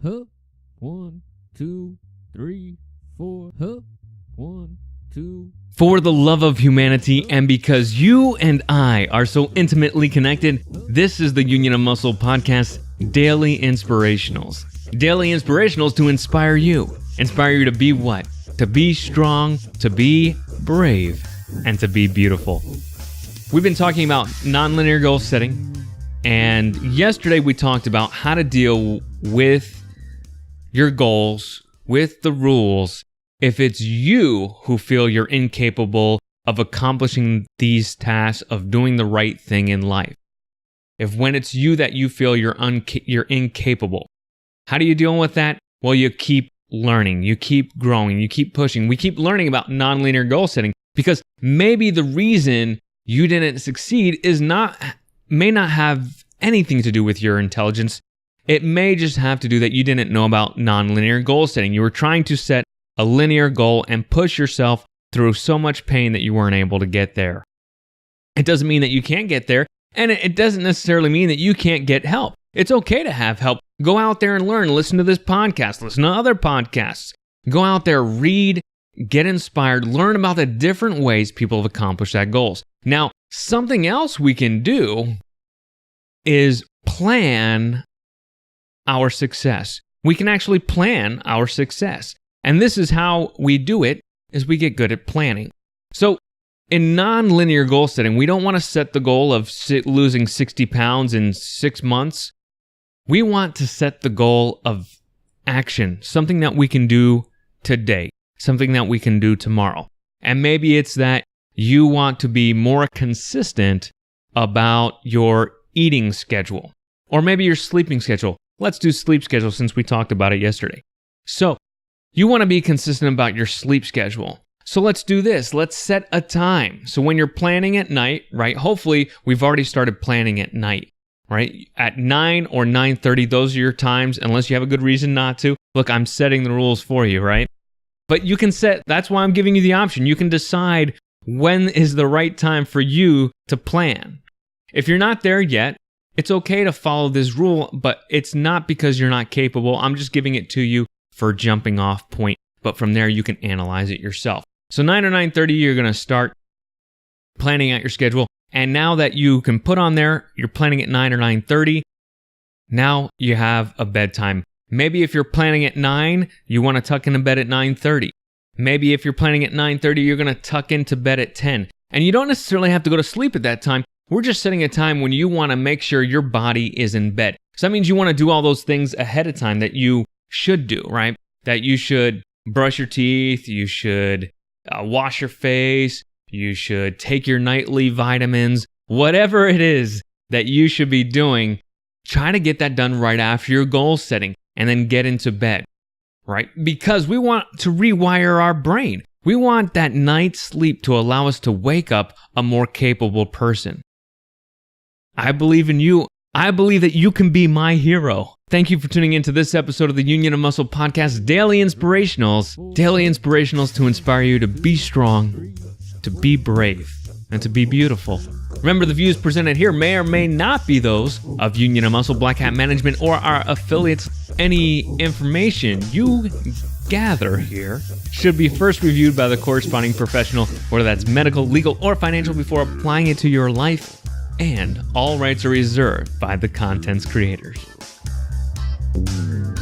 Huh? 1, 2, 3, 4. Huh? 1, 2. For the love of humanity, and because you and I are so intimately connected, this is the Union of Muscle podcast, Daily Inspirationals. Daily Inspirationals to inspire you. Inspire you to be what? To be strong, to be brave, and to be beautiful. We've been talking about nonlinear goal setting, and yesterday we talked about how to deal with your goals, with the rules, if it's you who feel you're incapable of accomplishing these tasks, of doing the right thing in life. If when it's you that you feel you're incapable. How do you deal with that? Well, you keep learning, you keep growing, you keep pushing. We keep learning about nonlinear goal setting because maybe the reason you didn't succeed may not have anything to do with your intelligence. It may just have to do that you didn't know about nonlinear goal setting. You were trying to set a linear goal and push yourself through so much pain that you weren't able to get there. It doesn't mean that you can't get there, and it doesn't necessarily mean that you can't get help. It's okay to have help. Go out there and learn. Listen to this podcast. Listen to other podcasts. Go out there, read, get inspired, learn about the different ways people have accomplished that goals. Now, something else we can do is plan our success. We can actually plan our success. And this is how we do it, is we get good at planning. So in non-linear goal setting, we don't want to set the goal of losing 60 pounds in 6 months. We want to set the goal of action, something that we can do today, something that we can do tomorrow. And maybe it's that you want to be more consistent about your eating schedule, or maybe your sleeping schedule. Let's do sleep schedule since we talked about it yesterday. So you want to be consistent about your sleep schedule. So let's do this. Let's set a time. So when you're planning at night, right? Hopefully we've already started planning at night, right? At 9 or 9:30, those are your times, unless you have a good reason not to. Look, I'm setting the rules for you, right? But you can that's why I'm giving you the option. You can decide when is the right time for you to plan. If you're not there yet, it's okay to follow this rule, but it's not because you're not capable. I'm just giving it to you for a jumping off point, but from there you can analyze it yourself. So 9 or 9:30, you're going to start planning out your schedule. And now that you can put on there, you're planning at 9 or 9:30, now you have a bedtime. Maybe if you're planning at 9, you want to tuck into bed at 9:30. Maybe if you're planning at 9:30, you're going to tuck into bed at 10. And you don't necessarily have to go to sleep at that time. We're just setting a time when you want to make sure your body is in bed. So that means you want to do all those things ahead of time that you should do, right? That you should brush your teeth, you should wash your face, you should take your nightly vitamins, whatever it is that you should be doing, try to get that done right after your goal setting and then get into bed, right? Because we want to rewire our brain. We want that night's sleep to allow us to wake up a more capable person. I believe in you. I believe that you can be my hero. Thank you for tuning into this episode of the Union of Muscle podcast, Daily Inspirationals. Daily Inspirationals to inspire you to be strong, to be brave, and to be beautiful. Remember, the views presented here may or may not be those of Union of Muscle, Black Hat Management, or our affiliates. Any information you gather here should be first reviewed by the corresponding professional, whether that's medical, legal, or financial, before applying it to your life. And all rights are reserved by the content's creators. Yeah.